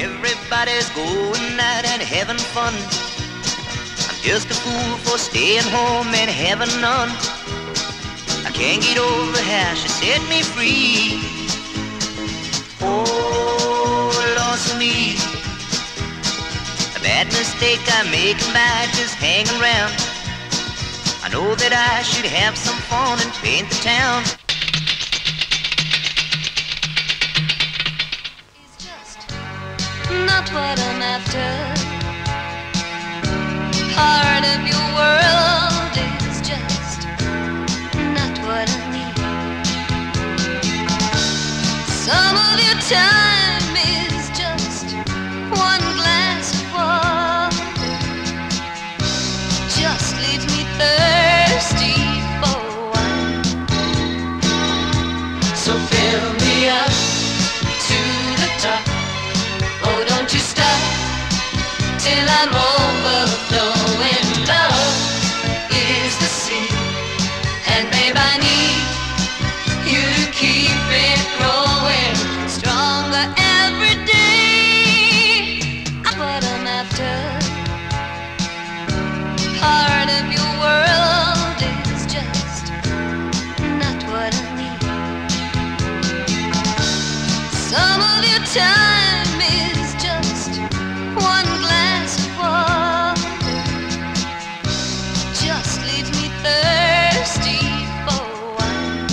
Everybody's going out and having fun. I'm just a fool for staying home and having none. I can't get over how she set me free. Oh, lost me. A bad mistake I'm making by just hanging around. I know that I should have some fun and paint the town. Not what I'm after. Part of your world is just not what I need. Some of your time is just one glass of water. Just leaves me thirsty for wine. So fill me up to the top. Oh, don't you stop till I'm overflowing. Love is the sea, and babe, I need you to keep it growing stronger every day. What I'm after. Part of your world is just not what I need. Some of your time is just one glass of water. Just leaves me thirsty for wine.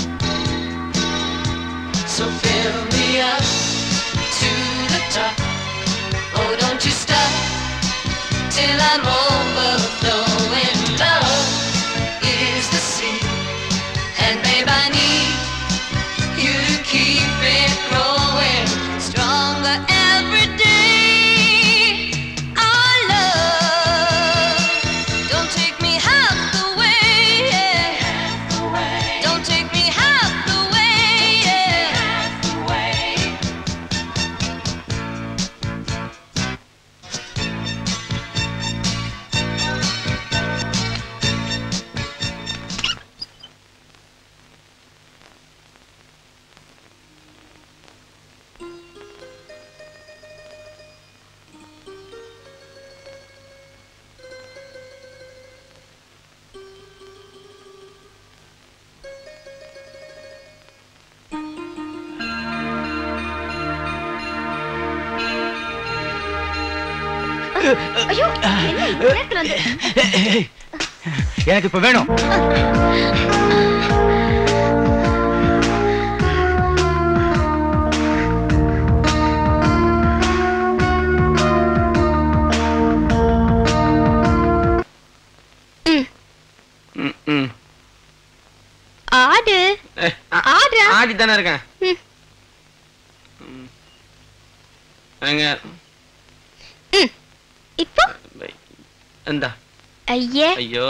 So fill me up to the top. Oh, don't you stop till I'm overflowing. Love is the sea, and babe, I need you to keep it growing stronger every day. Our love, don't take me half the way, yeah. Don't take me half the way, yeah. ஐயோ, என்ன இந்த நேரத்துல வந்து? எனக்கு இப்ப வேணும். ஆடு ஆடு ஆடி தானே இருக்கேன். இப்போ இந்தா. ஐயே, ஐயோ,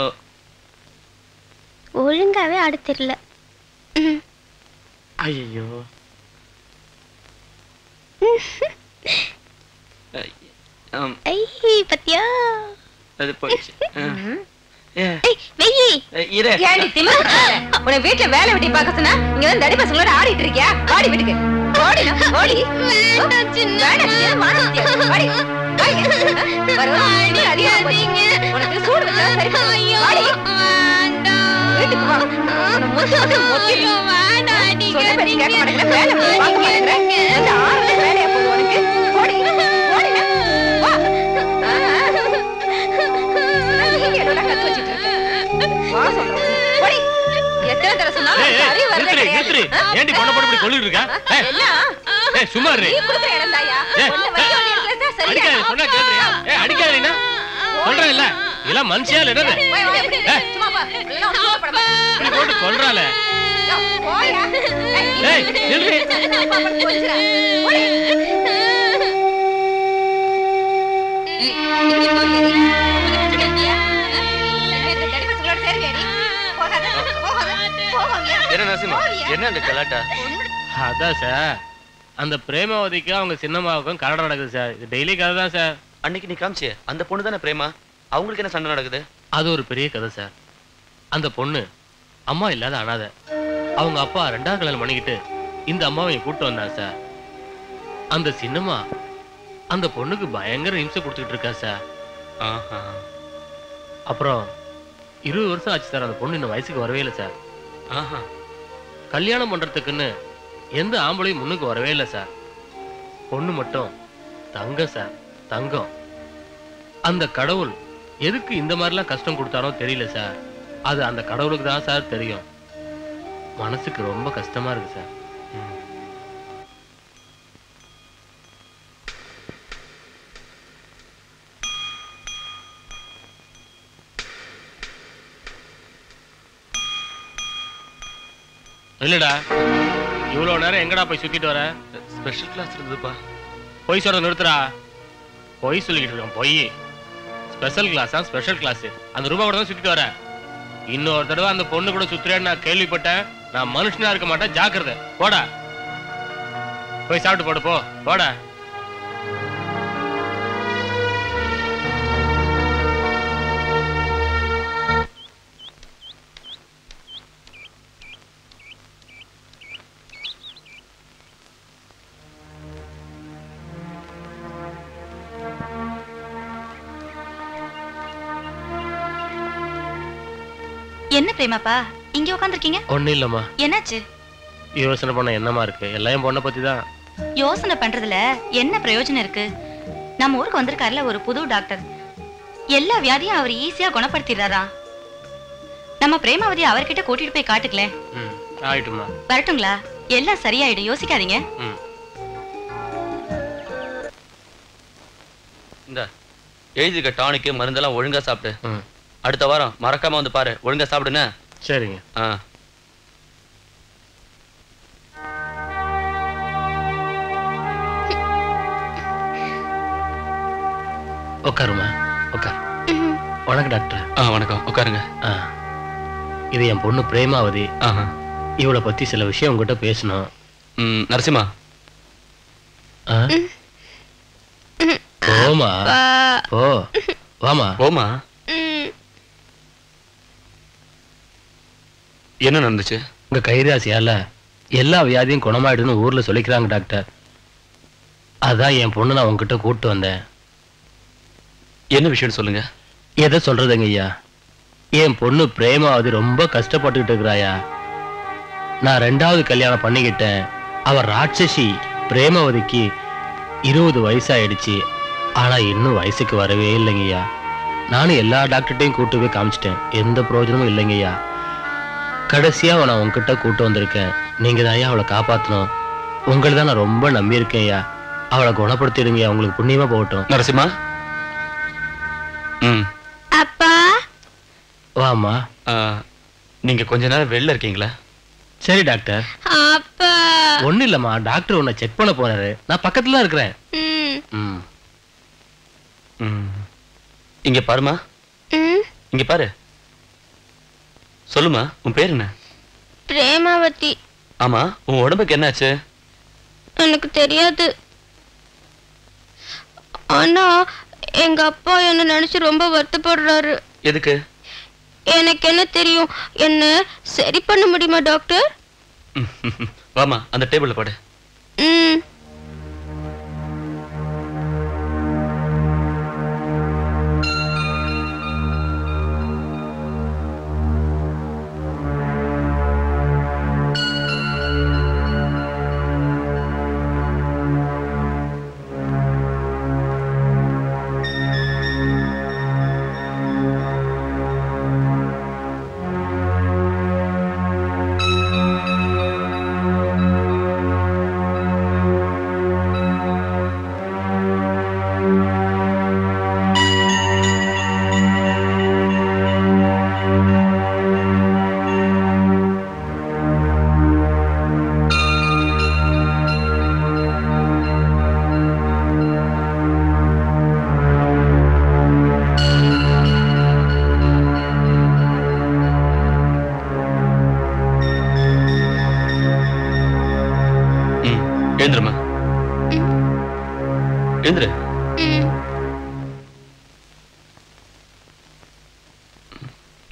ஒழுங்காவே ஆட தெரியல. ஐயோ, பத்தியா அது போயிடுச்சு. உன வீட்டுல வேலை வெட்டி பார்க்க சொன்னா இங்க வந்து தடி பசங்களோட ஆடிட்டு இருக்கியா? ஆடி வீட்டுக்கு ஓடி ஓடி. உனக்கு சூடு வச்சா சரி. வீட்டுக்கு வா. கேட்க மாட்டேங்கிற வேலை வேலையா போகுது உனக்கு. ஓடி ஓடி வா. கத்து வச்சிட்டு இருக்க. வா சொல்றேன். ஓடி. எத்தனை தடவை சொன்னாலும் அறிவு வரல. ஏண்டி பொண்ண போட்டு இப்படி கொல்லிட்டு இருக்க? ஏய் சும்மா இரு. நீ குடுக்குற இடம் தாயா. ஒண்ணு வைக்க வேண்டிய இடத்துல சரியா. அடிக்காத சொன்னா கேக்குறியா? ஏய் அடிக்காதீனா? சொல்றேன் இல்ல. இதெல்லாம் மனுஷியா இல்ல என்னது? சும்மா பா. எல்லாம் சும்மா பட மாட்டேன். இப்படி போட்டு கொல்றாளே. போயா. ஏய் நில்லு. பாப்பா கொஞ்சறா. ஓடி. என்ன அந்த கலாட்டா? அதான் சார், அந்த பிரேமாவதிக்கு அவங்க சின்னம்மாவுக்கும் கலடை நடக்குது சார். இது டெய்லி கதை தான் சார். அன்னைக்கு நீ காமிச்சியே அந்த பொண்ணு தானே பிரேமா? அவங்களுக்கு என்ன சண்டை நடக்குது? அது ஒரு பெரிய கதை சார். அந்த பொண்ணு அம்மா இல்லாத அனாதை. அவங்க அப்பா 2ஆம் கல்யாணம் பண்ணிக்கிட்டு இந்த அம்மாவை கூப்பிட்டு வந்தாங்க சார். அந்த சின்னம்மா அந்த பொண்ணுக்கு பயங்கர இம்சை கொடுத்துக்கிட்டு இருக்கா சார். அப்புறம் 20 வருஷம் ஆச்சு சார். அந்த பொண்ணு இன்னும் வயசுக்கு வரவே இல்லை சார். கல்யாணம் பண்றதுக்குன்னு எந்த ஆம்பளையும் முன்னுக்கு வரவே இல்லை சார். பொண்ணு மட்டும் தங்கம் சார், தங்கம். அந்த கடவுள் எதுக்கு இந்த மாதிரிலாம் கஷ்டம் கொடுத்தாரோ தெரியல சார். அது அந்த கடவுளுக்கு தான் சார் தெரியும். மனசுக்கு ரொம்ப கஷ்டமா இருக்கு சார். இல்லடா, இவ்வளவு நேரம் எங்கடா போய் சுத்திட்டு வர? ஸ்பெஷல் கிளாஸ் இருந்ததுப்பா. பொய் சொல்ற நிறுத்துறா. பொய் சொல்லிக்கிட்டு இருக்கோம். பொய். ஸ்பெஷல் கிளாஸா? ஸ்பெஷல் கிளாஸ் அந்த ரூபா கூட தான் சுத்திட்டு வர. இன்னொரு தடவை அந்த பொண்ணு கூட சுத்துறேன்னு நான் கேள்விப்பட்டேன். நான் மனுஷனா இருக்க மாட்டேன். ஜாக்கிரதை. போடா, போய் சாப்பிட்டு போடு. போடா. என்ன பிரேமாப்பா இங்க உட்கார்ந்திருக்கீங்க? ஒண்ணு இல்லம்மா. என்னாச்சு? யோசனை பண்ண என்னமா இருக்கு? எல்லாம் பொண்ணை பத்தி தான். யோசனை பண்றதுல என்ன பிரயோஜனம் இருக்கு? நம்ம ஊருக்கு வந்திருக்காருல ஒரு புது டாக்டர். எல்லா வியாதியும் அவர் ஈஸியா குணப்படுத்திடுறாரா. நம்ம பிரேமாவதி அவர்கிட்ட கூட்டிட்டு போய் காட்டுக்கல. ஆயிட்டுமா. வரட்டுங்களா? எல்லாம் சரியாயிடும், யோசிக்காதீங்க. இந்த எழுதிக்க டானிக்கு மருந்தெல்லாம் ஒழுங்கா சாப்பிடு. அடுத்த வாரம் மறக்காம வந்து பாரு. ஒழுங்கா சாப்பிடுன? சரிங்க. உட்காருமா, உட்கார். வணக்கம் டாக்டர். வணக்கம், உட்காருங்க. இது என் பொண்ணு பிரேமாவதி. இவளை பத்தி சில விஷயம் உங்ககிட்ட பேசணும். நரசிம்மா. போமா, போ. வாமா. போமா. என்ன நடந்துச்சு? உங்க கைராசியால எல்லா வியாதியும் குணமாயிடுன்னு ஊர்ல சொல்லிக்கிறாங்க டாக்டர். அதான் என் பொண்ணு நான் உங்ககிட்ட கூப்பிட்டு வந்தேன். என்ன விஷயம் சொல்லுங்க. எதை சொல்றதுங்க ஐயா? என் பொண்ணு பிரேமாவதி ரொம்ப கஷ்டப்பட்டுக்கிட்டு இருக்கிறாயா. நான் 2வது கல்யாணம் பண்ணிக்கிட்டேன். அவ ராட்சசி. பிரேமாவதிக்கு 20 வயசாயிடுச்சு. ஆனா இன்னும் வயசுக்கு வரவே இல்லைங்கய்யா. நானும் எல்லா டாக்டர்கிட்டையும் கூட்டு போய் காமிச்சிட்டேன். எந்த பிரயோஜனமும் இல்லைங்கய்யா. கடைசியா நான் உங்ககிட்ட கூட்டு வந்திருக்கேன். நீங்க தான் ஐயா அவளை காப்பாற்றணும். உங்களை தான் நான் ரொம்ப நம்பி இருக்கேன் ஐயா. அவளை குணப்படுத்திடுங்க. உங்களுக்கு புண்ணியமா போகட்டும். நரசிம்மா. அப்பா. வாமா. நீங்க கொஞ்ச நேரம் வெளில இருக்கீங்களா? சரி டாக்டர். அப்பா. ஒண்ணு இல்லம்மா, டாக்டர் உன்னை செக் பண்ண போறாரு. நான் பக்கத்துல இருக்கிறேன். இங்க பாருமா. இங்க பாரு. சொல்லுமா, உன் பேர் என்ன? பிரேமாவதி. ஆமா, உன் உடம்புக்கு என்னாச்சு? எனக்கு தெரியாது. ஆனா எங்க அப்பா என்ன நினைச்சு ரொம்ப வருத்தப்படுறாரு. எதுக்கு? எனக்கு என்ன தெரியும். என்ன சரி பண்ண முடியுமா டாக்டர்? வாமா, அந்த டேபிள்ல படு. எழுந்துருமா, எழுந்துரு.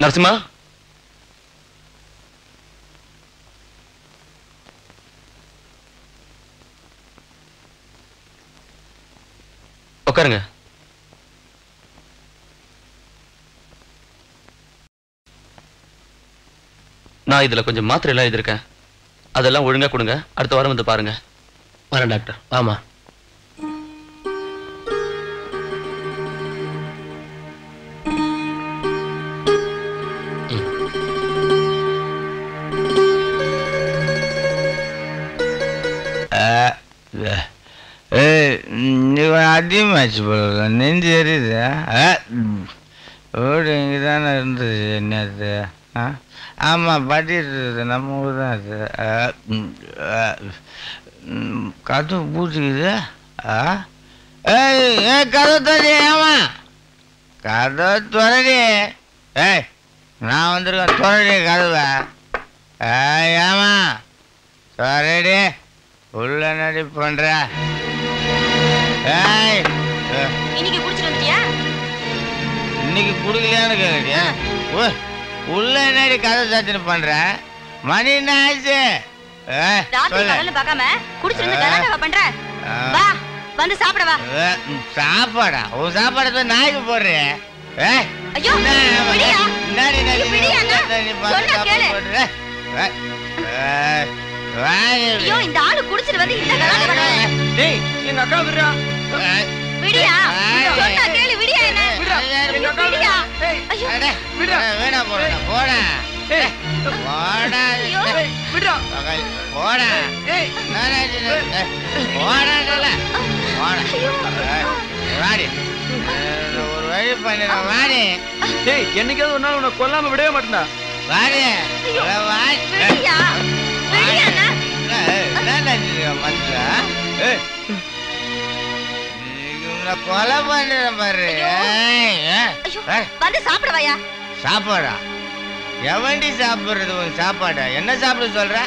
நரசிம்மா, உட்காருங்க. நான் இதுல கொஞ்சம் மாத்திரை எல்லாம் எழுதிருக்கேன், அதெல்லாம் ஒழுங்கா கொடுங்க. அடுத்த வாரம் வந்து பாருங்க. வரேன் டாக்டர். ஆமா. அதிகமாச்சு போல, நெஞ்சு எரியுது. ஓடு இங்கே தானே இருந்தது என்னது? ஆமாம், பட்டிட்டு நம்ம ஊர் தான் அது. கதவு பூச்சிக்குது. கதவு தரடி. ஏமா கதவு துறடி. ஏய், நான் வந்துருக்கேன், துறடி கதவை. ஏமா துறடி, உள்ள நடி பண்ற. இன்னைக்கு குடிச்சிட்டு வந்துட்டியா? இன்னைக்கு குடிக்கலையான்னு கேளுடியா? உள்ள நடி கதை சாத்தின்னு பண்ற. மணி என்ன ஆச்சு? பார்க்காம குடிச்சிட்டு கலாட்டா பண்ற. வா, வந்து சாப்பிட வா. சாப்பாடா? உன் சாப்பாடு நாய்க்கு போடுறேன். ஐயோ, ஐயோ, இந்த ஆளு குடிச்சிட்டு வந்து இந்த கலாட்டா பண்ற. டேய், எங்க அக்கா விடுறா. விடியா, சொன்னா கேளு. விடியா, என்ன விடியா? ஐயோ, விடுறா. வேணா போடா, போடா போடா. ஐயோ, விடுறா. போடா. போடா வாடி, ஒரு வழி பண்ணிட. வாடி. டேய், என்னைக்காவது ஒரு நாள் உன்னை கொல்லாம விடவே மாட்டேன்டா. வாடி. விடியா, விடியா. மனுஷா கொலை பண்ற பாரு. வந்து சாப்பிடவாயா? சாப்பாடா? எவண்டி சாப்பிடுறது உன் சாப்பாடா? என்ன சாப்பிட சொல்ற?